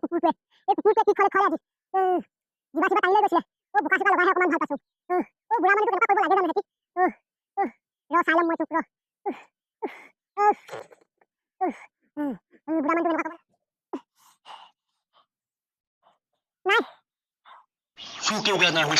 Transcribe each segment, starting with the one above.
কুকুৰটোৱে এই কুকুৰটোৱে কি খলে আজি জিভা চিভা টানি লৈ গৈছিলে বোকা চিভা লগাইহে অকণমান ভাল পাইছোঁ বুঢ়া মানুহটো কেনেকুৱা কৰিব লাগে জানো সিহঁতি ৰ চাই ল'ম মই তোক ৰ বুঢ়া মানুহটো কেনেকুৱা কৰিব নাই Zoek ook naar hoe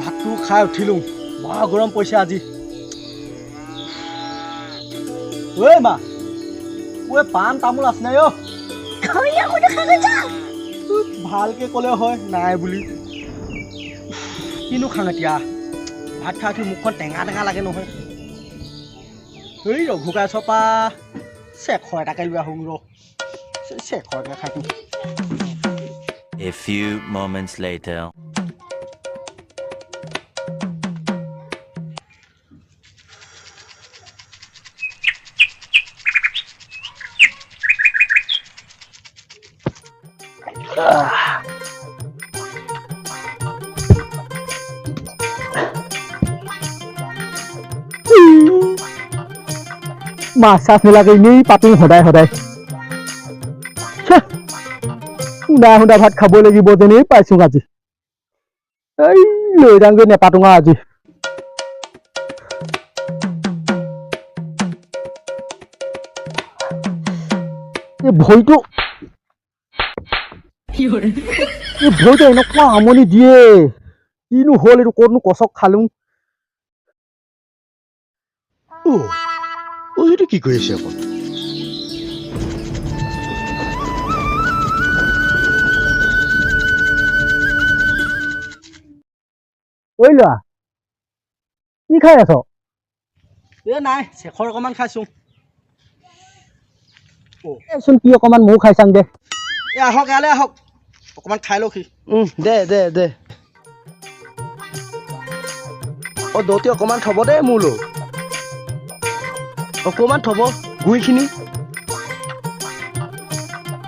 ভাতটো খাই উঠিলোঁ মহা গৰম পৰিছে আজি ঐ মা ঐ পাণ তামোল আছে নাই ভালকে ক'লে হয় নাই বুলি কিনো খাং এতিয়া ভাত খাই উঠি মুখখন টেঙা টেঙা লাগে নহয় এই ৰঘুকাই চপা চেখৰ এটাকে লৈ আহোঁ ৰ চেখৰকে খাই দিওঁ A few moments later. মাছ চাছ নেলাগে এনেই পাতিম সদায় সদায় সুন্দা সুন্দা ভাত খাব লাগিব যেনেই পাইছো আজি এই লৈ যাওঁগৈ নেপাতোঙা আজি এই ভৰিটো এনেকুৱা আমনি দিয়ে কিনো হ'ল এইটো ক'তনো কচক খালো সেইটো কি কৰি আছে আকৌ ঐ ল'ৰা কি খাই আছ এ নাই চেখৰ অকণমান খাইছো চোন কি অকণমান ময়ো খাই চাং দে এ আহক ইয়ালে আহক অকণমান খাই লওঁ সি দে দৌতি অকণমান থব দেই মোলৈ অকণমান থব গুইখিনি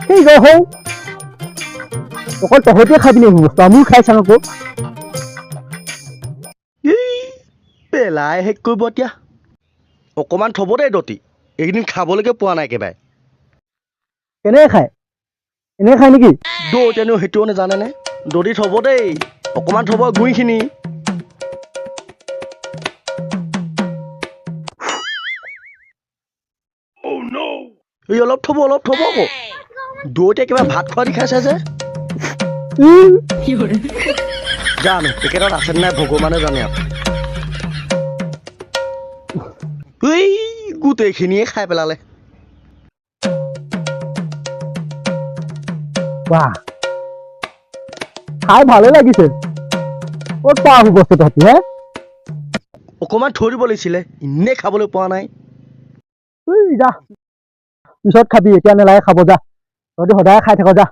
সেই গৈ হওঁ অকল তহঁতে খাবি নে বস্তু আমিও খাই চাং আকৌ পেলাই শেষ কৰিব এতিয়া অকণমান থব দেই দতি এইকেইদিন খাবলৈকে পোৱা নাই একেবাৰে কেনেকৈ খায় এনেকৈ খায় নেকি দৌতেনো সেইটোও নাজানেনে দতি থব দেই অকণমান থব গুইখিনি এই অলপ থব আকৌ দৌতে কিবা ভাত খোৱা দি খাইছে যে জানো পেকেটত আছে নাই ভগৱানে জানে এই গোটেইখিনিয়ে খাই পেলালে বাহ খাই ভালে লাগিছে ক'ত পোৱা হ'ব বস্তু তহঁতি হে অকণমান থৈ দিব লাগিছিলে এনেই খাবলৈ পোৱা নাই যা পিছত খাবি এতিয়া নেলাগে খাব যা তহঁতি সদায় খাই থাক যা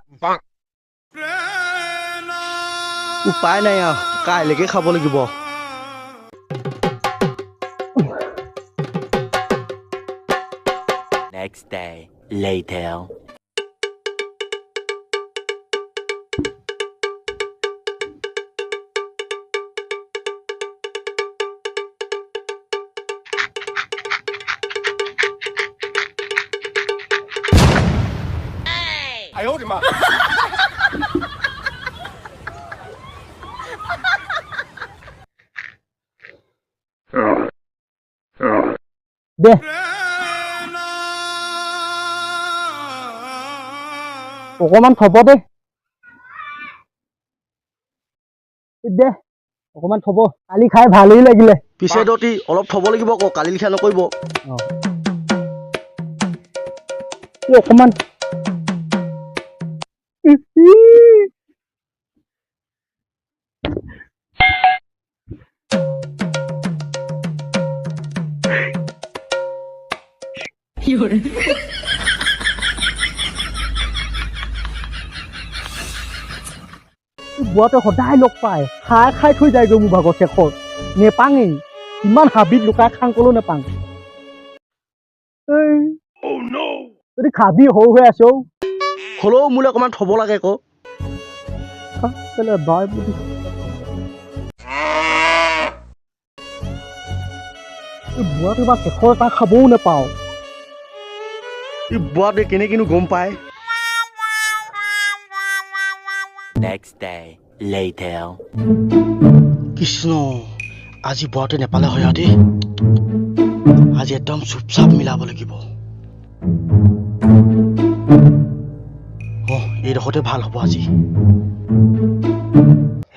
উপায় নাই আৰু কাইলৈকে খাব লাগিব Next day, later. দে অকণমান থব দে অকণমান থব কালি খাই ভালেই লাগিলে পিছে দতি অলপ থব লাগিব আকৌ কালি লিখা নকৰিব অকণমান বুঢ়াটোৱে সদায় লগ পায় খাই খাই থৈ যায়গৈ মোৰ ভাগৰ শেষৰ নেপাঙেই ইমান হাবিত লুকাই খাং কলেও নেপাং যদি খাবি সৰু হৈ আছো হ'লেও মোলৈ অকণমান থ'ব লাগে আকৌ কেলে বাই বুলি বুঢ়াটো বা শেষৰ এটা খাবও নাপাওঁ ই বুঢ়াটোৱে কেনেকেনো গম পায় Next day, later. কৃষ্ণ আজি বুঢ়াটোৱে নেপালে হয় আৰু দেই আজি একদম চুপচাপ মিলাব লাগিব এইডোখৰতে ভাল হ'ব আজি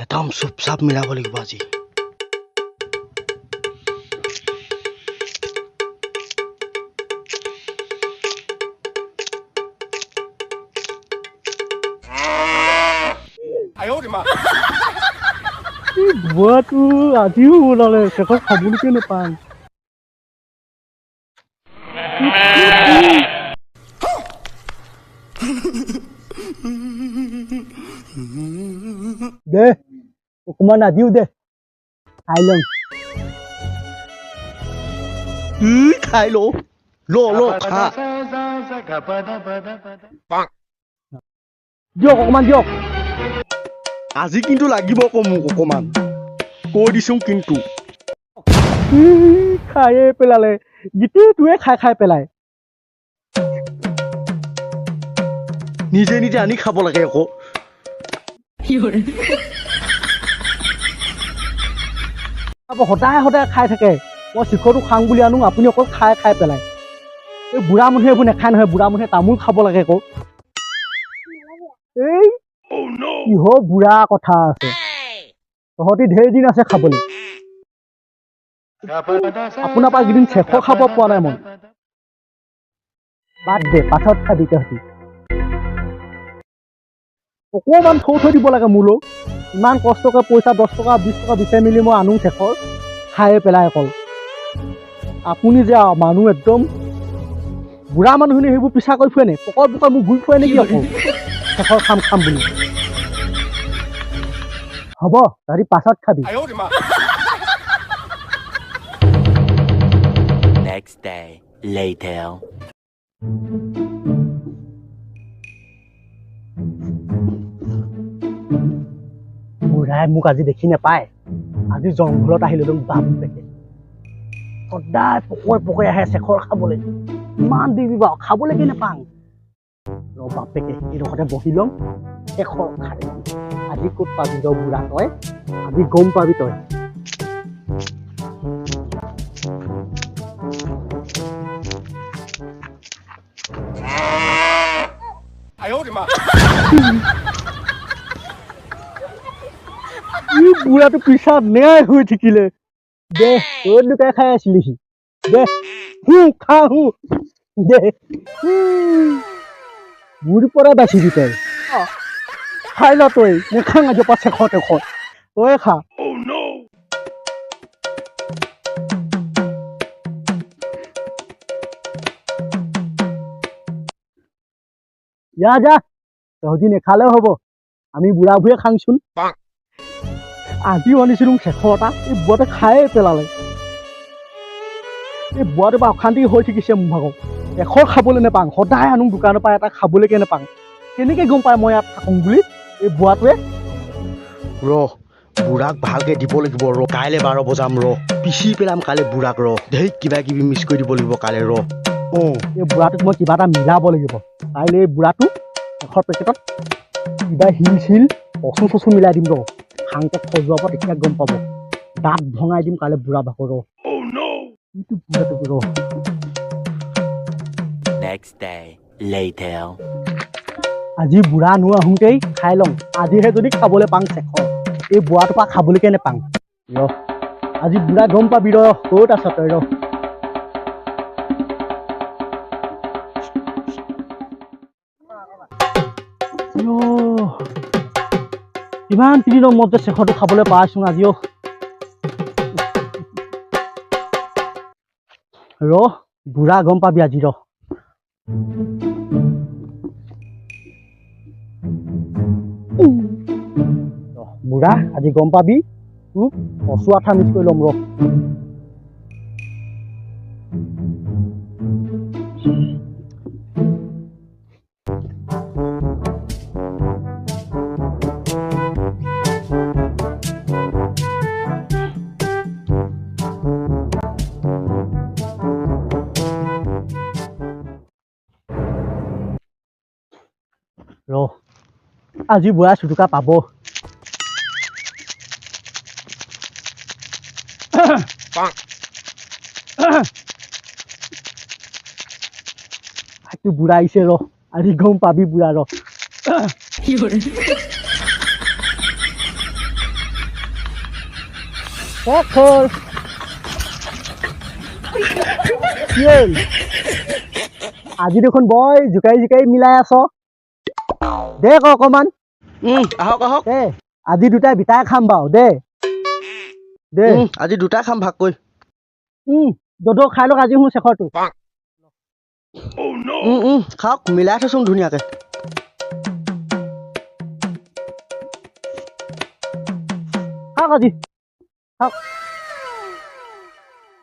একদম চুপচাপ মিলাব লাগিব আজি বুঢ়াটো আজিও ওলালে শেষত খাবলৈকে নাপাওঁ দে অকণমান আজিও দে খাই ল'ম খাই ল খা দিয়ক অকণমান দিয়ক আজি কিন্তু লাগিব আকৌ মোক অকণমান কৈ দিছোঁ কিন্তু খায়ে পেলালে গোটেইটোৱে খাই পেলাই নিজে নিজে আনি খাব লাগে আকৌ সদায় খাই থাকে মই শিখৰটো খাওঁ বুলি আনো আপুনি অকল খাই পেলাই এই বুঢ়া মানুহে এইবোৰ নাখায় নহয় বুঢ়া মানুহে তামোল খাব লাগে আকৌ এই কিহৰ বুঢ়া কথা আছে তহঁতি ঢেৰ দিন আছে খাবলৈ আপোনাৰ পৰা এইকেইদিন শেষৰ খাব পোৱা নাই মই বাদ দে পাছত খাবি তহঁতি অকণমান থৈ দিব লাগে মোলৈ ইমান কষ্টকৈ পইচা 10 টকা 20 টকা বিচাৰি মেলি মই আনো শেষৰ খায়ে পেলাই অকল আপুনি যে মানুহ একদম বুঢ়া মানুহখিনি সেইবোৰ পিছা কৰি ফুৰে নে পকৰ মোক ঘূৰি ফুৰে নেকি অকল শেষৰ খাম বুলি হ'ব তহঁতি পাছত খাবি Next day, later. বুঢ়াই মোক আজি দেখি নাপায় আজি জংঘলত আহিলো বাপ দেখে সদায় পকৰে আহে শেষৰ খাবলৈ ইমান দিবি বাৰু খাবলৈকে নাপাওঁ ৰ বাপেকে এইডোখৰতে বহি ল'ম শেষৰ খাই আজি ক'ত পাবি তই বুঢ়া তই আজি গম পাবি তই বুঢ়াটো পিছত নেই হৈ থাকিলে দে তই লুকাই খাই আছিলিহি দে খাওঁ দে বুঢ়ীৰ পৰা বাচিবি তই খাই ল তই নেখাং আজি পাছে তই খা যা তহঁতি নেখালেও হ'ব আমি বুঢ়া বুঢ়ীয়ে খাংচোন আজিও আনিছিলোঁ শেষৰ এটা এই বুঢ়াটো খায়ে পেলালে এই বুঢ়াটো পৰা অশান্তি হৈ থাকিছে মোৰ ভাগৰ এশৰ খাবলৈ নাপাওঁ সদায় আনো দোকানৰ পৰা এটা খাবলৈকে নাপাওঁ কেনেকৈ গম পায় মই ইয়াত থাকোঁ বুলি এই বুঢ়াটোৱে বুঢ়াক ভালকৈ দিব লাগিব কাইলৈ 12 বজাম পিচি পেলাম কাইলৈ বুঢ়াক ধেই কিবা কিবি মিছ কৰি দিব লাগিব কাইলৈ এই বুঢ়াটোক মই কিবা এটা মিলাব লাগিব কাইলৈ এই বুঢ়াটো এশৰ পেকেটত কিবা শিল কচু মিলাই দিম খাংকে সজোৱাব তেতিয়া গম পাব দাঁত ভঙাই দিম কাইলৈ বুঢ়া ভাগৰ Next day, later. আজি বুঢ়া আহোঁতেই খাই লওঁ আজিহে যদি খাবলৈ পাওঁ শেষৰ এই বুঢ়াটোৰ পৰা খাবলৈকে নাপাওঁ আজি বুঢ়া গম পাবি ক'ত আছ তই কিমান দিনৰ মূৰত শেষৰটো খাবলৈ পাইছোঁ আজিও বুঢ়া গম পাবি আজি বুঢ়া আজি গম পাবি তোক কচু আঠা মিক্স কৰি ল'ম ৰ আজি বুঢ়া চুটুকা পাব আজি বুঢ়া আহিছে ৰ আজি গম পাবি বুঢ়া ৰ আজি দেখোন বই জোকাৰি জোকাৰি মিলাই আছ দে ক অকমান আহক আহক দে আজি দুটাই বিটাই খাম বাৰু দে দে আজি দুটা খাম ভাগ কৈ দদ খাই লওক আজি মোৰ শেষৰটো খাওক মিলাই থৈছোং ধুনীয়াকে খাওক আজি খাওক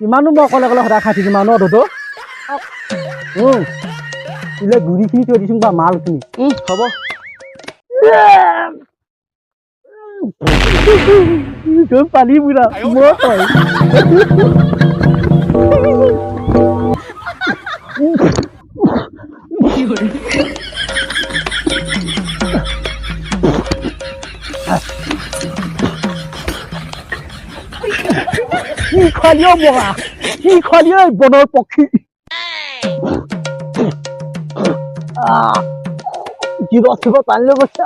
কিমানো মই অকলে অকলে সদায় খাই থাকিম আৰু ন দদ তোলে গুৰিখিনি থৈ দিছোং বা মালখিনি হ'ব তই পালি বুঢ়া মই তই কি খোৱালিও বগা কি খোৱালিও বনৰ পক্ষী কি ৰচিব টানি লৈ গৈছে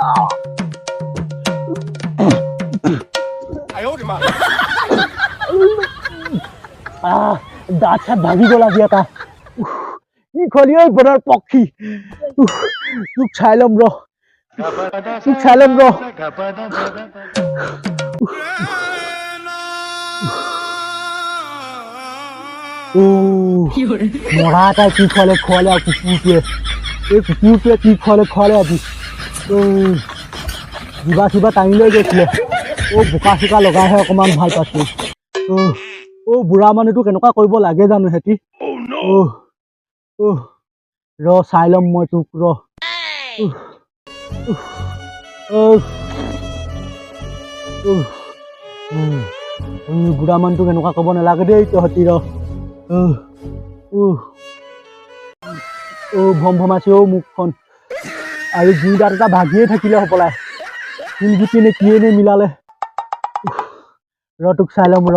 দাঁত চাত ভাগি গ'ল আজি এটা কি খোৱালিও বনৰ পক্ষী তোক চাই ল'ম ৰ তোক চাই ল'ম ৰ মৰা এটাই কি খোৱালে আৰু কুকুৰটোৱে এই কুকুৰটোৱে কি খোৱালে আজি কিবা কিবা টানি লৈ গৈছিলে বোকা চোকা লগাইহে অকমান ভাল পাইছো বুঢ়া মানুহটো কেনেকুৱা কৰিব লাগে জানো সিহঁতি ৰ চাই ল'ম মই তোক ৰ বুঢ়া মানুহটো কেনেকুৱা ক'ব নালাগে দেই তহঁতি ৰ ভম ভমাইছে মুখখন আৰু গুৰি দাঁত এটা ভাগিয়ে থাকিলে হবলাই শিলগুটি নে কিয়ে নে মিলালে ৰ তোক চাই ল'ম ৰ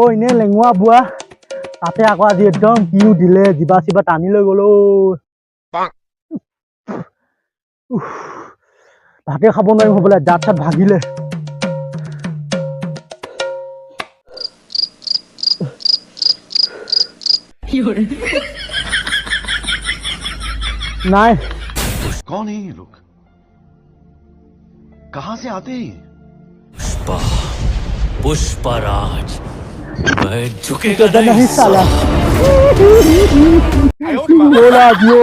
এনে লেঙুৱা বুঢ়া তাতে আকৌ আজি একদম কিও দিলে জিবা চিবা টানি লৈ গ'ল ভাতে খাব নোৱাৰিম হ'বলে দাঁত চাত ভাগিলে নাই कौन है ये लोग कहां से आते हैं पुष्पराज मैं झुकेगा नहीं साला बोला दियो